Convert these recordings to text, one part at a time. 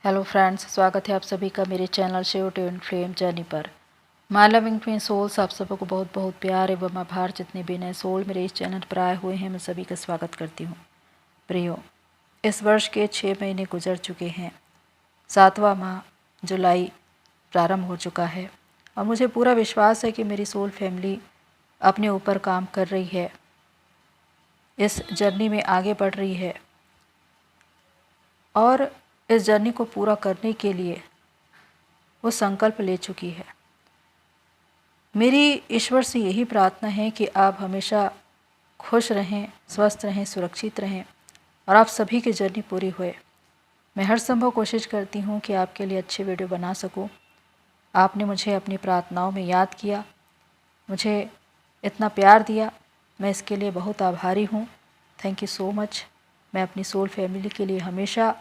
Hello friends, स्वागत है आप सभी का मेरे channel Shiv twin flame journey पर। माय लविंग ट्विन सोल्स, आप सबको बहुत बहुत प्यार एवं आभार। जितने भी नए सोल मेरे इस चैनल पर आए हुए हैं, मैं सभी का स्वागत करती हूँ। प्रियो, इस वर्ष के 6 महीने गुजर चुके हैं। 7वां माह जुलाई प्रारंभ हो चुका है और मुझे पूरा विश्वास है कि मेरी सोल फैमिली अपने ऊपर काम कर रही है, इस जर्नी में आगे बढ़ रही है और इस जर्नी को पूरा करने के लिए वो संकल्प ले चुकी है। मेरी ईश्वर से यही प्रार्थना है कि आप हमेशा खुश रहें, स्वस्थ रहें, सुरक्षित रहें और आप सभी की जर्नी पूरी होए। मैं हर संभव कोशिश करती हूँ कि आपके लिए अच्छे वीडियो बना सकूँ। आपने मुझे अपनी प्रार्थनाओं में याद किया, मुझे इतना प्यार दिया, मैं इसके लिए बहुत आभारी हूँ। Thank you so much. मैं अपनी सोल फैमिली के लिए हमेशा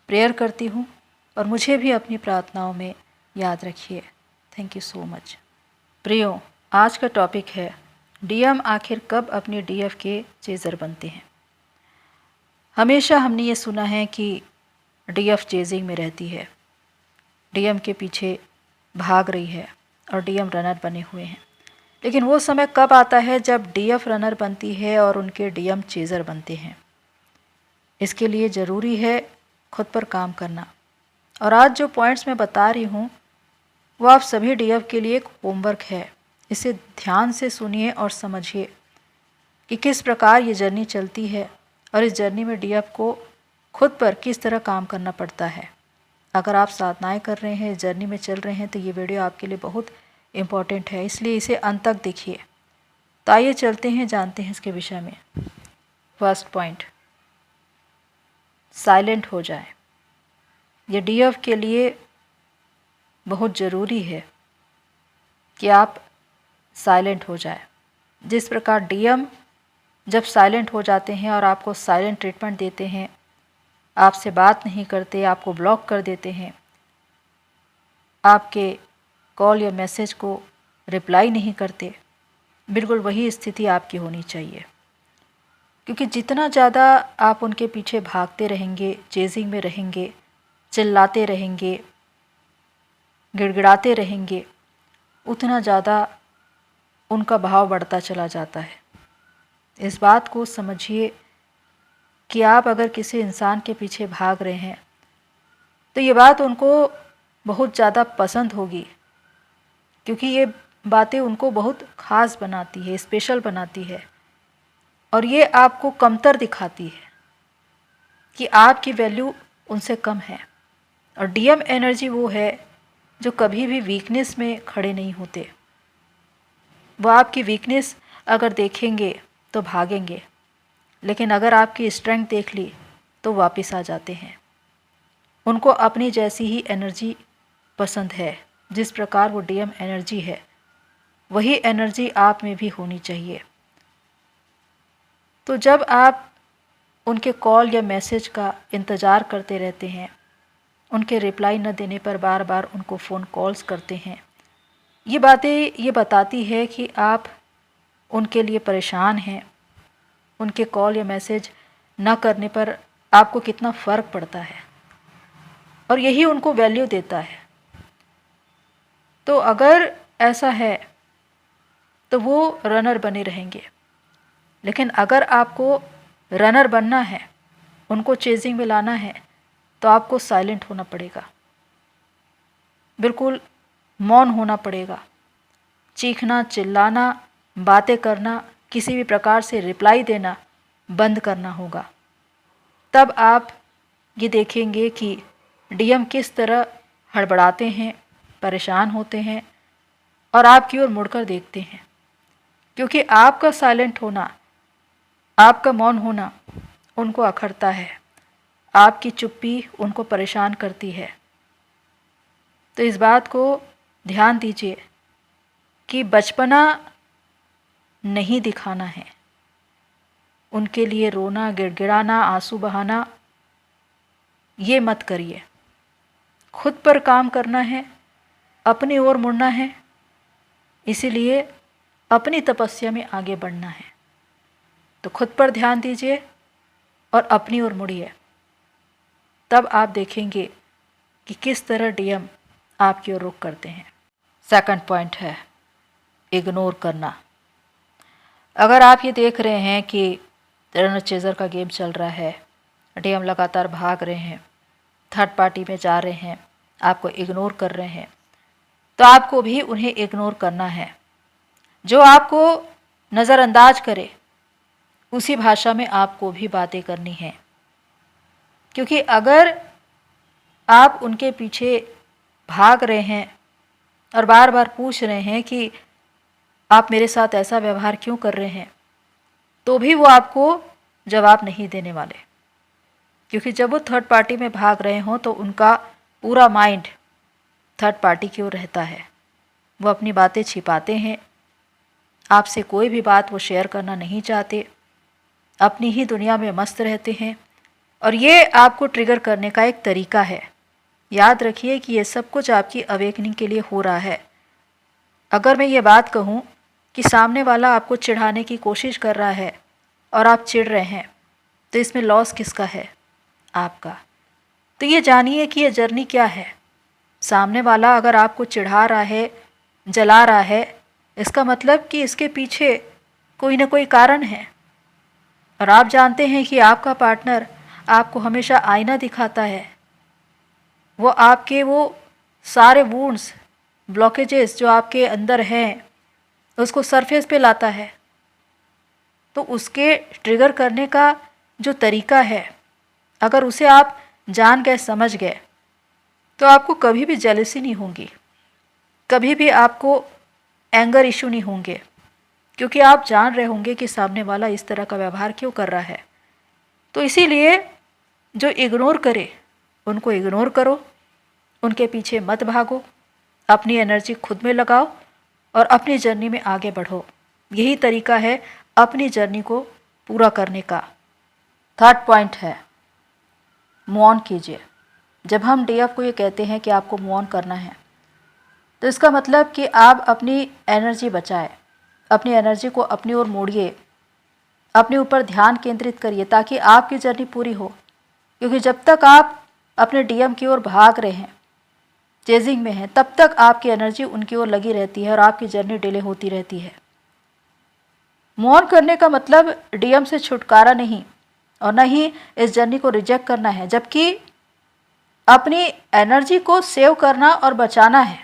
प्रेयर करती हूँ और मुझे भी अपनी प्रार्थनाओं में याद रखिए। Thank you so much. प्रियो, आज का टॉपिक है डीएम आखिर कब अपने डीएफ के चेज़र बनते हैं। हमेशा हमने ये सुना है कि डीएफ चेजिंग में रहती है, डीएम के पीछे भाग रही है और डीएम रनर बने हुए हैं। लेकिन वो समय कब आता है जब डीएफ रनर बनती है और उनके डीएम चेज़र बनते हैं। इसके लिए ज़रूरी है खुद पर काम करना। और आज जो पॉइंट्स मैं बता रही हूँ वो आप सभी डीएफ के लिए एक होमवर्क है। इसे ध्यान से सुनिए और समझिए कि किस प्रकार ये जर्नी चलती है और इस जर्नी में डीएफ को खुद पर किस तरह काम करना पड़ता है। अगर आप साधनाएं कर रहे हैं, इस जर्नी में चल रहे हैं, तो ये वीडियो आपके लिए बहुत इम्पॉर्टेंट है, इसलिए इसे अंत तक देखिए। तो आइए चलते हैं, जानते हैं इसके विषय में। फर्स्ट पॉइंट, साइलेंट हो जाए। ये डीएफ के लिए बहुत ज़रूरी है कि आप साइलेंट हो जाए। जिस प्रकार डीएम जब साइलेंट हो जाते हैं और आपको साइलेंट ट्रीटमेंट देते हैं, आपसे बात नहीं करते, आपको ब्लॉक कर देते हैं, आपके कॉल या मैसेज को रिप्लाई नहीं करते, बिल्कुल वही स्थिति आपकी होनी चाहिए। क्योंकि जितना ज़्यादा आप उनके पीछे भागते रहेंगे, चेजिंग में रहेंगे, चिल्लाते रहेंगे, गिड़गिड़ाते रहेंगे, उतना ज़्यादा उनका भाव बढ़ता चला जाता है। इस बात को समझिए कि आप अगर किसी इंसान के पीछे भाग रहे हैं तो ये बात उनको बहुत ज़्यादा पसंद होगी, क्योंकि ये बातें उनको बहुत ख़ास बनाती है, स्पेशल बनाती है और ये आपको कमतर दिखाती है कि आपकी वैल्यू उनसे कम है। और डीएम एनर्जी वो है जो कभी भी वीकनेस में खड़े नहीं होते। वो आपकी वीकनेस अगर देखेंगे तो भागेंगे, लेकिन अगर आपकी स्ट्रेंथ देख ली तो वापस आ जाते हैं। उनको अपनी जैसी ही एनर्जी पसंद है। जिस प्रकार वो डीएम एनर्जी है, वही एनर्जी आप में भी होनी चाहिए। तो जब आप उनके कॉल या मैसेज का इंतज़ार करते रहते हैं, उनके रिप्लाई न देने पर बार बार उनको फ़ोन कॉल्स करते हैं, ये बातें ये बताती है कि आप उनके लिए परेशान हैं। उनके कॉल या मैसेज न करने पर आपको कितना फ़र्क पड़ता है और यही उनको वैल्यू देता है। तो अगर ऐसा है तो वो रनर बने रहेंगे। लेकिन अगर आपको रनर बनना है, उनको चेजिंग में लाना है, तो आपको साइलेंट होना पड़ेगा, बिल्कुल मौन होना पड़ेगा। चीखना, चिल्लाना, बातें करना, किसी भी प्रकार से रिप्लाई देना बंद करना होगा। तब आप ये देखेंगे कि डीएम किस तरह हड़बड़ाते हैं, परेशान होते हैं और आपकी ओर मुड़कर देखते हैं। क्योंकि आपका साइलेंट होना, आपका मौन होना उनको अखरता है, आपकी चुप्पी उनको परेशान करती है। तो इस बात को ध्यान दीजिए कि बचपना नहीं दिखाना है। उनके लिए रोना, गिड़गिड़ाना, आंसू बहाना ये मत करिए। खुद पर काम करना है, अपनी ओर मुड़ना है, इसीलिए अपनी तपस्या में आगे बढ़ना है। तो खुद पर ध्यान दीजिए और अपनी ओर मुड़िए। तब आप देखेंगे कि किस तरह डीएम आपकी ओर रुख करते हैं। सेकंड पॉइंट है इग्नोर करना। अगर आप ये देख रहे हैं कि रनर चेजर का गेम चल रहा है, डीएम लगातार भाग रहे हैं, थर्ड पार्टी में जा रहे हैं, आपको इग्नोर कर रहे हैं, तो आपको भी उन्हें इग्नोर करना है। जो आपको नज़रअंदाज करे उसी भाषा में आपको भी बातें करनी है, क्योंकि अगर आप उनके पीछे भाग रहे हैं और बार बार पूछ रहे हैं कि आप मेरे साथ ऐसा व्यवहार क्यों कर रहे हैं, तो भी वो आपको जवाब नहीं देने वाले। क्योंकि जब वो थर्ड पार्टी में भाग रहे हों तो उनका पूरा माइंड थर्ड पार्टी की ओर रहता है। वो अपनी बातें छिपाते हैं, आपसे कोई भी बात वो शेयर करना नहीं चाहते, अपनी ही दुनिया में मस्त रहते हैं। और ये आपको ट्रिगर करने का एक तरीका है। याद रखिए कि ये सब कुछ आपकी अवेकनिंग के लिए हो रहा है। अगर मैं ये बात कहूँ कि सामने वाला आपको चिढ़ाने की कोशिश कर रहा है और आप चिढ़ रहे हैं, तो इसमें लॉस किसका है? आपका। तो ये जानिए कि ये जर्नी क्या है। सामने वाला अगर आपको चिढ़ा रहा है, जला रहा है, इसका मतलब कि इसके पीछे कोई ना कोई कारण है। और आप जानते हैं कि आपका पार्टनर आपको हमेशा आईना दिखाता है। वो आपके वो सारे वुंड्स, ब्लॉकेजेस जो आपके अंदर हैं, उसको सरफेस पे लाता है। तो उसके ट्रिगर करने का जो तरीका है, अगर उसे आप जान गए, समझ गए, तो आपको कभी भी जेलसी नहीं होगी, कभी भी आपको एंगर इशू नहीं होंगे, क्योंकि आप जान रहे होंगे कि सामने वाला इस तरह का व्यवहार क्यों कर रहा है। तो इसीलिए जो इग्नोर करे उनको इग्नोर करो, उनके पीछे मत भागो, अपनी एनर्जी खुद में लगाओ और अपनी जर्नी में आगे बढ़ो। यही तरीका है अपनी जर्नी को पूरा करने का। थर्ड पॉइंट है मूव ऑन कीजिए। जब हम डीएफ को ये कहते हैं कि आपको मूव ऑन करना है, तो इसका मतलब कि आप अपनी एनर्जी बचाएं, अपनी एनर्जी को अपनी ओर मोड़िए, अपने ऊपर ध्यान केंद्रित करिए ताकि आपकी जर्नी पूरी हो। क्योंकि जब तक आप अपने डीएम की ओर भाग रहे हैं, चेजिंग में हैं, तब तक आपकी एनर्जी उनकी ओर लगी रहती है और आपकी जर्नी डिले होती रहती है। मूव ऑन करने का मतलब डीएम से छुटकारा नहीं और न ही इस जर्नी को रिजेक्ट करना है, जबकि अपनी एनर्जी को सेव करना और बचाना है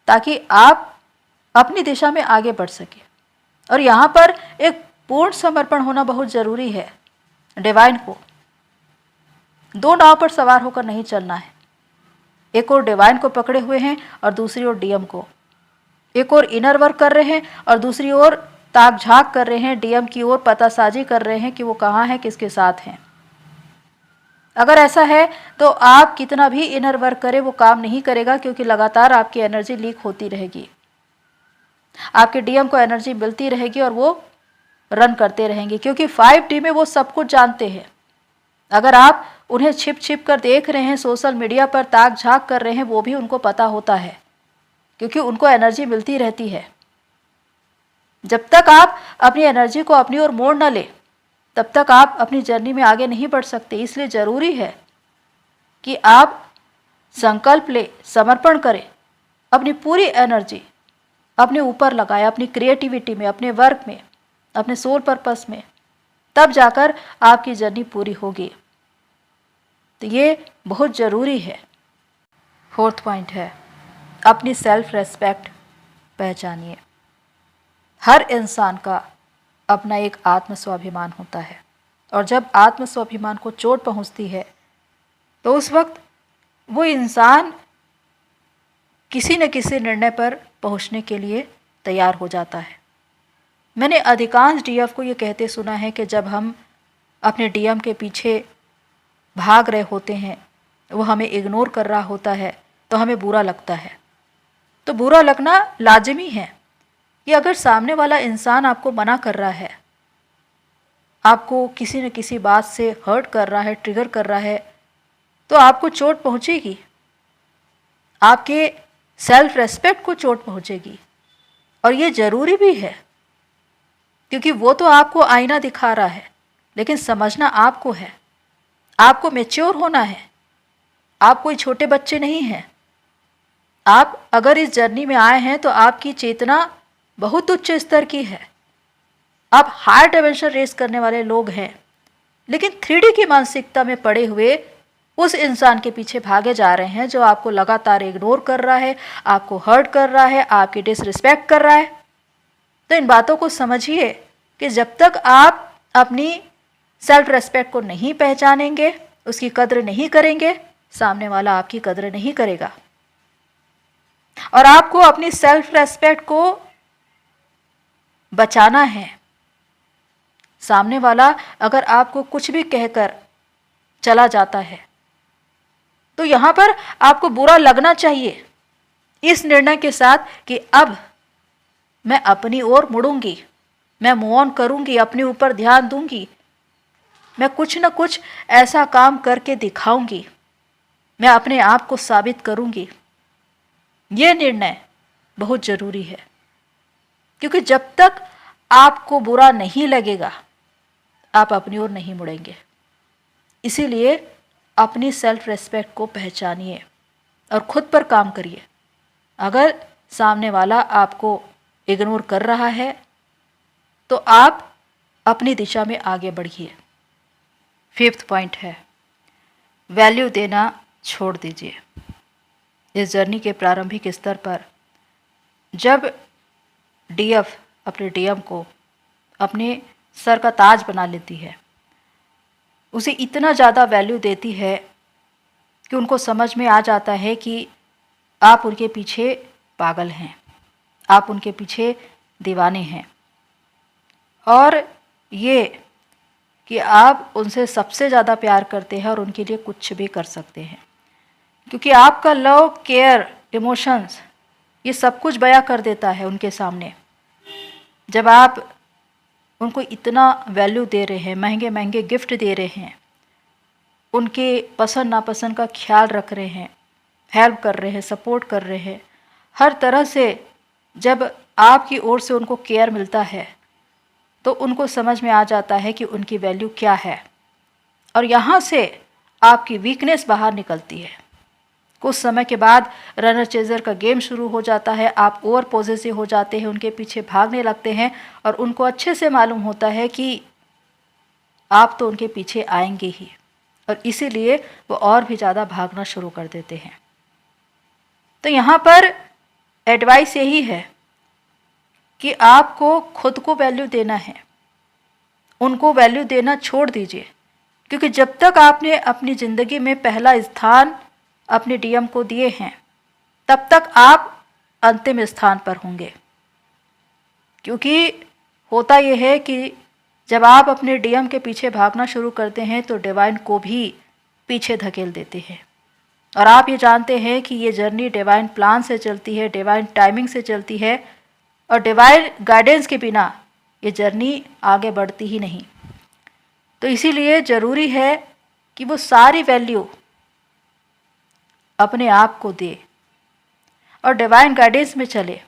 ताकि आप अपनी दिशा में आगे बढ़ सके। और यहाँ पर एक पूर्ण समर्पण होना बहुत ज़रूरी है। डिवाइन को दो नाव पर सवार होकर नहीं चलना है। एक और डिवाइन को पकड़े हुए हैं और दूसरी ओर डीएम को। एक और इनर वर्क कर रहे हैं और दूसरी ओर ताक झाक कर रहे हैं, डीएम की ओर पतासाजी कर रहे हैं कि वो कहाँ है, किसके साथ हैं। अगर ऐसा है तो आप कितना भी इनर वर्क करें वो काम नहीं करेगा, क्योंकि लगातार आपकी एनर्जी लीक होती रहेगी, आपके डीएम को एनर्जी मिलती रहेगी और वो रन करते रहेंगे। क्योंकि 5D में वो सब कुछ जानते हैं। अगर आप उन्हें छिप छिप कर देख रहे हैं, सोशल मीडिया पर ताक झाक कर रहे हैं, वो भी उनको पता होता है, क्योंकि उनको एनर्जी मिलती रहती है। जब तक आप अपनी एनर्जी को अपनी ओर मोड़ न ले, तब तक आप अपनी जर्नी में आगे नहीं बढ़ सकते। इसलिए ज़रूरी है कि आप संकल्प ले, समर्पण करें, अपनी पूरी एनर्जी अपने ऊपर लगाएं, अपनी क्रिएटिविटी में, अपने वर्क में, अपने सोल पर्पस में, तब जाकर आपकी जर्नी पूरी होगी। तो ये बहुत ज़रूरी है। फोर्थ पॉइंट है अपनी सेल्फ रेस्पेक्ट पहचानिए। हर इंसान का अपना एक आत्म स्वाभिमान होता है, और जब आत्म स्वाभिमान को चोट पहुंचती है तो उस वक्त वो इंसान किसी न किसी निर्णय पर पहुंचने के लिए तैयार हो जाता है। मैंने अधिकांश डीएफ को ये कहते सुना है कि जब हम अपने डीएम के पीछे भाग रहे होते हैं, वो हमें इग्नोर कर रहा होता है, तो हमें बुरा लगता है। तो बुरा लगना लाजिमी है कि अगर सामने वाला इंसान आपको मना कर रहा है, आपको किसी न किसी बात से हर्ट कर रहा है, ट्रिगर कर रहा है, तो आपको चोट पहुंचेगी, आपके सेल्फ रेस्पेक्ट को चोट पहुंचेगी। और ये ज़रूरी भी है, क्योंकि वो तो आपको आईना दिखा रहा है, लेकिन समझना आपको है। आपको मैच्योर होना है, आप कोई छोटे बच्चे नहीं हैं। आप अगर इस जर्नी में आए हैं तो आपकी चेतना बहुत उच्च स्तर की है। आप हायर डायमेंशन रेस करने वाले लोग हैं, लेकिन 3D की मानसिकता में पड़े हुए उस इंसान के पीछे भागे जा रहे हैं जो आपको लगातार इग्नोर कर रहा है, आपको हर्ट कर रहा है, आपकी डिसरिस्पेक्ट कर रहा है। तो इन बातों को समझिए कि जब तक आप अपनी सेल्फ रेस्पेक्ट को नहीं पहचानेंगे, उसकी कद्र नहीं करेंगे, सामने वाला आपकी कद्र नहीं करेगा। और आपको अपनी सेल्फ रेस्पेक्ट को बचाना है। सामने वाला अगर आपको कुछ भी कहकर चला जाता है तो यहां पर आपको बुरा लगना चाहिए, इस निर्णय के साथ कि अब मैं अपनी ओर मुड़ूंगी, मैं मूव ऑन करूंगी, अपने ऊपर ध्यान दूंगी, मैं कुछ न कुछ ऐसा काम करके दिखाऊंगी, मैं अपने आप को साबित करूंगी। यह निर्णय बहुत जरूरी है, क्योंकि जब तक आपको बुरा नहीं लगेगा आप अपनी ओर नहीं मुड़ेंगे। इसीलिए अपनी सेल्फ रेस्पेक्ट को पहचानिए और खुद पर काम करिए। अगर सामने वाला आपको इग्नोर कर रहा है तो आप अपनी दिशा में आगे बढ़िए। 5th पॉइंट है, वैल्यू देना छोड़ दीजिए। इस जर्नी के प्रारंभिक स्तर पर जब डीएफ अपने डीएम को अपने सर का ताज बना लेती है, उसे इतना ज़्यादा वैल्यू देती है कि उनको समझ में आ जाता है कि आप उनके पीछे पागल हैं, आप उनके पीछे दीवाने हैं, और ये कि आप उनसे सबसे ज़्यादा प्यार करते हैं और उनके लिए कुछ भी कर सकते हैं, क्योंकि आपका लव, केयर, इमोशंस ये सब कुछ बयां कर देता है उनके सामने। जब आप उनको इतना वैल्यू दे रहे हैं, महंगे महंगे गिफ्ट दे रहे हैं, उनके पसंद नापसंद का ख्याल रख रहे हैं, हेल्प कर रहे हैं, सपोर्ट कर रहे हैं, हर तरह से जब आपकी ओर से उनको केयर मिलता है तो उनको समझ में आ जाता है कि उनकी वैल्यू क्या है, और यहाँ से आपकी वीकनेस बाहर निकलती है। कुछ समय के बाद रनर चेजर का गेम शुरू हो जाता है, आप ओवर पॉजेसिव हो जाते हैं, उनके पीछे भागने लगते हैं, और उनको अच्छे से मालूम होता है कि आप तो उनके पीछे आएंगे ही, और इसीलिए वो और भी ज़्यादा भागना शुरू कर देते हैं। तो यहाँ पर एडवाइस यही है कि आपको खुद को वैल्यू देना है, उनको वैल्यू देना छोड़ दीजिए, क्योंकि जब तक आपने अपनी ज़िंदगी में पहला स्थान अपने डीएम को दिए हैं तब तक आप अंतिम स्थान पर होंगे। क्योंकि होता यह है कि जब आप अपने डीएम के पीछे भागना शुरू करते हैं तो डिवाइन को भी पीछे धकेल देते हैं, और आप ये जानते हैं कि ये जर्नी डिवाइन प्लान से चलती है, डिवाइन टाइमिंग से चलती है, और डिवाइन गाइडेंस के बिना ये जर्नी आगे बढ़ती ही नहीं। तो इसीलिए ज़रूरी है कि वो सारी वैल्यू अपने आप को दे और डिवाइन गाइडेंस में चले,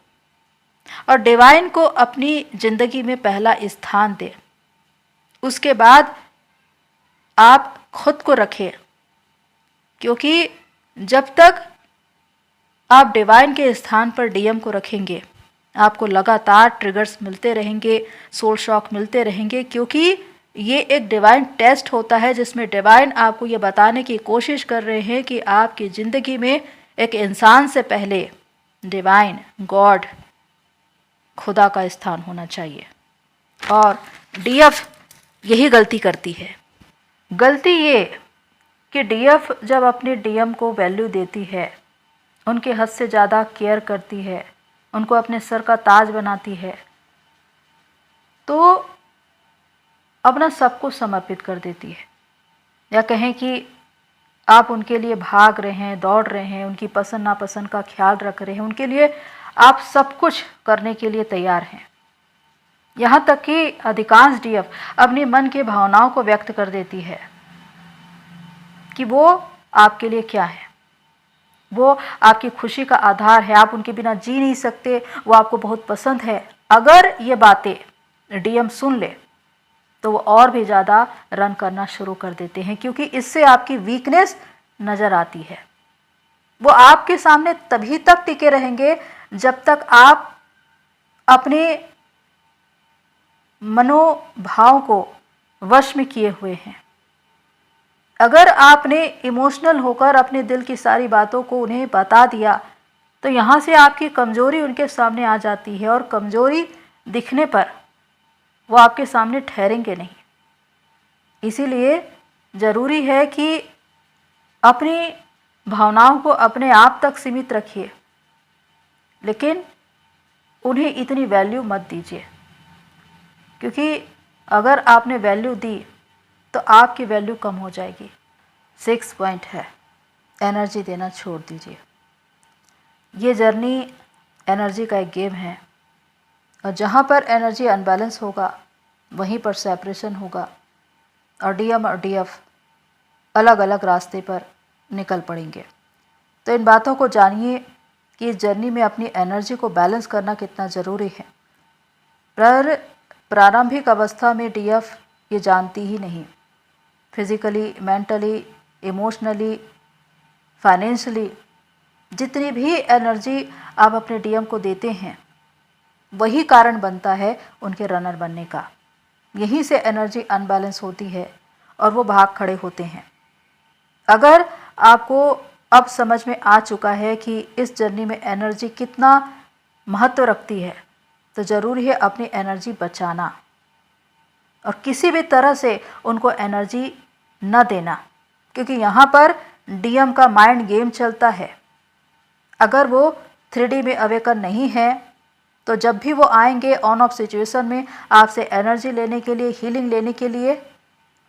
और डिवाइन को अपनी ज़िंदगी में पहला स्थान दे। उसके बाद आप खुद को रखें, क्योंकि जब तक आप डिवाइन के स्थान पर डीएम को रखेंगे आपको लगातार ट्रिगर्स मिलते रहेंगे, सोल शॉक मिलते रहेंगे, क्योंकि ये एक डिवाइन टेस्ट होता है जिसमें डिवाइन आपको ये बताने की कोशिश कर रहे हैं कि आपकी ज़िंदगी में एक इंसान से पहले डिवाइन, गॉड, खुदा का स्थान होना चाहिए। और डीएफ यही गलती करती है। गलती ये कि डीएफ जब अपने डीएम को वैल्यू देती है, उनके हद से ज़्यादा केयर करती है, उनको अपने सर का ताज बनाती है, तो अपना सब कुछ समर्पित कर देती है। या कहें कि आप उनके लिए भाग रहे हैं, दौड़ रहे हैं, उनकी पसंद नापसंद का ख्याल रख रहे हैं, उनके लिए आप सब कुछ करने के लिए तैयार हैं। यहाँ तक कि अधिकांश डीएफ अपने मन की भावनाओं को व्यक्त कर देती है कि वो आपके लिए क्या है, वो आपकी खुशी का आधार है, आप उनके बिना जी नहीं सकते, वो आपको बहुत पसंद है। अगर ये बातें डीएम सुन ले तो वो और भी ज़्यादा रन करना शुरू कर देते हैं, क्योंकि इससे आपकी वीकनेस नज़र आती है। वो आपके सामने तभी तक टिके रहेंगे जब तक आप अपने मनोभाव को वश में किए हुए हैं। अगर आपने इमोशनल होकर अपने दिल की सारी बातों को उन्हें बता दिया तो यहाँ से आपकी कमज़ोरी उनके सामने आ जाती है, और कमज़ोरी दिखने पर वो आपके सामने ठहरेंगे नहीं। इसीलिए ज़रूरी है कि अपनी भावनाओं को अपने आप तक सीमित रखिए, लेकिन उन्हें इतनी वैल्यू मत दीजिए, क्योंकि अगर आपने वैल्यू दी तो आपकी वैल्यू कम हो जाएगी। 6 पॉइंट है, एनर्जी देना छोड़ दीजिए। ये जर्नी एनर्जी का एक गेम है, और जहाँ पर एनर्जी अनबैलेंस होगा वहीं पर सेपरेशन होगा, और डीएम और डीएफ अलग अलग रास्ते पर निकल पड़ेंगे। तो इन बातों को जानिए कि इस जर्नी में अपनी एनर्जी को बैलेंस करना कितना ज़रूरी है। पर प्रारंभिक अवस्था में डीएफ ये जानती ही नहीं। फिज़िकली, मेंटली, इमोशनली, फाइनेंशियली जितनी भी एनर्जी आप अपने डीएम को देते हैं वही कारण बनता है उनके रनर बनने का। यहीं से एनर्जी अनबैलेंस होती है और वो भाग खड़े होते हैं। अगर आपको अब समझ में आ चुका है कि इस जर्नी में एनर्जी कितना महत्व रखती है, तो ज़रूरी है अपनी एनर्जी बचाना और किसी भी तरह से उनको एनर्जी न देना, क्योंकि यहाँ पर डीएम का माइंड गेम चलता है। अगर वो 3D में अवेकन नहीं है तो जब भी वो आएंगे ऑन ऑफ सिचुएशन में आपसे एनर्जी लेने के लिए, हीलिंग लेने के लिए,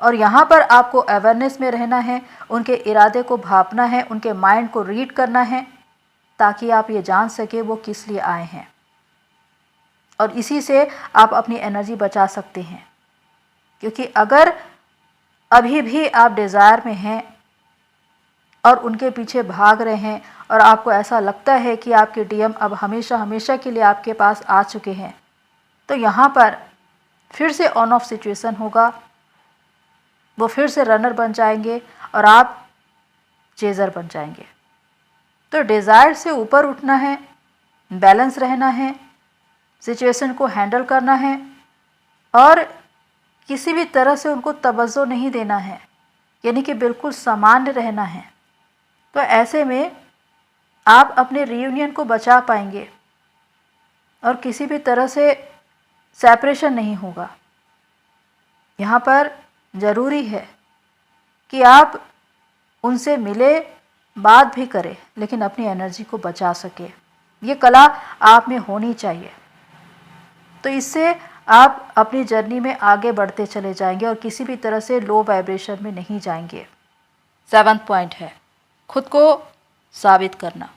और यहाँ पर आपको अवेयरनेस में रहना है, उनके इरादे को भापना है, उनके माइंड को रीड करना है, ताकि आप ये जान सके वो किस लिए आए हैं, और इसी से आप अपनी एनर्जी बचा सकते हैं। क्योंकि अगर अभी भी आप डिज़ायर में हैं और उनके पीछे भाग रहे हैं और आपको ऐसा लगता है कि आपके डीएम अब हमेशा हमेशा के लिए आपके पास आ चुके हैं, तो यहाँ पर फिर से ऑन ऑफ सिचुएशन होगा, वो फिर से रनर बन जाएंगे और आप चेज़र बन जाएंगे। तो डिज़ायर से ऊपर उठना है, बैलेंस रहना है, सिचुएशन को हैंडल करना है और किसी भी तरह से उनको तवज्जो नहीं देना है, यानी कि बिल्कुल सामान्य रहना है। तो ऐसे में आप अपने रीयूनियन को बचा पाएंगे और किसी भी तरह से सेपरेशन नहीं होगा। यहाँ पर ज़रूरी है कि आप उनसे मिले, बात भी करें, लेकिन अपनी एनर्जी को बचा सके। ये कला आप में होनी चाहिए। तो इससे आप अपनी जर्नी में आगे बढ़ते चले जाएंगे और किसी भी तरह से लो वाइब्रेशन में नहीं जाएंगे। 7th पॉइंट है खुद को साबित करना।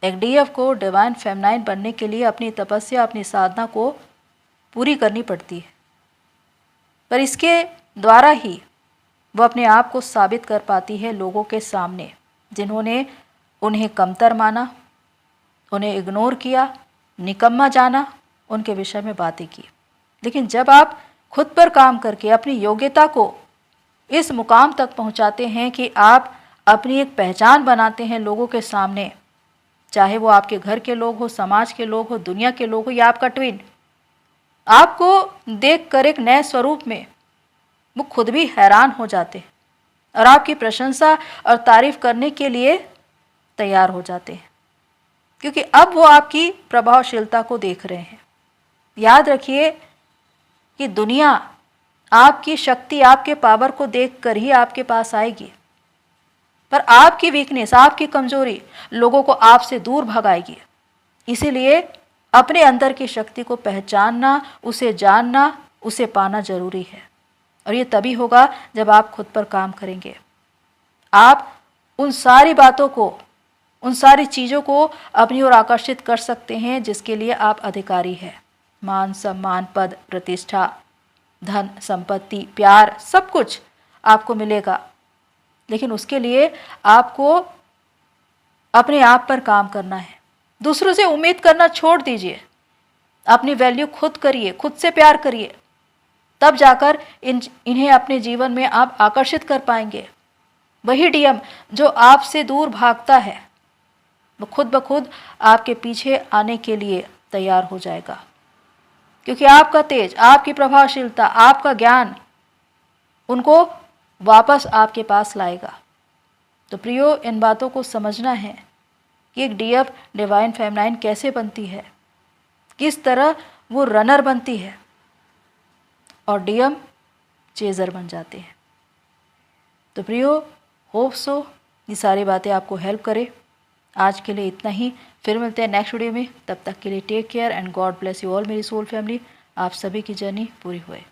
एक डीएफ को डिवाइन फेमिनाइन बनने के लिए अपनी तपस्या, अपनी साधना को पूरी करनी पड़ती है, पर इसके द्वारा ही वह अपने आप को साबित कर पाती है लोगों के सामने, जिन्होंने उन्हें कमतर माना, उन्हें इग्नोर किया, निकम्मा जाना, उनके विषय में बातें की। लेकिन जब आप खुद पर काम करके अपनी योग्यता को इस मुकाम तक पहुंचाते हैं कि आप अपनी एक पहचान बनाते हैं लोगों के सामने, चाहे वो आपके घर के लोग हो, समाज के लोग हो, दुनिया के लोग हो या आपका ट्विन, आपको देखकर एक नए स्वरूप में वो खुद भी हैरान हो जाते हैं और आपकी प्रशंसा और तारीफ करने के लिए तैयार हो जाते हैं, क्योंकि अब वो आपकी प्रभावशीलता को देख रहे हैं। याद रखिए कि दुनिया आपकी शक्ति, आपके पावर को देखकर ही आपके पास आएगी, पर आपकी वीकनेस, आपकी कमजोरी लोगों को आपसे दूर भगाएगी। इसीलिए अपने अंदर की शक्ति को पहचानना, उसे जानना, उसे पाना जरूरी है, और ये तभी होगा जब आप खुद पर काम करेंगे। आप उन सारी बातों को, उन सारी चीज़ों को अपनी ओर आकर्षित कर सकते हैं जिसके लिए आप अधिकारी हैं। मान, सम्मान, पद, प्रतिष्ठा, धन, संपत्ति, प्यार, सब कुछ आपको मिलेगा, लेकिन उसके लिए आपको अपने आप पर काम करना है। दूसरों से उम्मीद करना छोड़ दीजिए, अपनी वैल्यू खुद करिए, खुद से प्यार करिए, तब जाकर इन्हें अपने जीवन में आप आकर्षित कर पाएंगे। वही डीएम जो आपसे दूर भागता है वो खुद ब खुद आपके पीछे आने के लिए तैयार हो जाएगा, क्योंकि आपका तेज, आपकी प्रभावशीलता, आपका ज्ञान उनको वापस आपके पास लाएगा। तो प्रियो, इन बातों को समझना है कि एक डीएफ डिवाइन फेमिनाइन कैसे बनती है, किस तरह वो रनर बनती है और डीएम चेजर बन जाते हैं। तो प्रियो, होप सो ये सारी बातें आपको हेल्प करे। आज के लिए इतना ही, फिर मिलते हैं नेक्स्ट वीडियो में। तब तक के लिए take care and God bless you all मेरी सोल फैमिली। आप सभी की जर्नी पूरी हुए।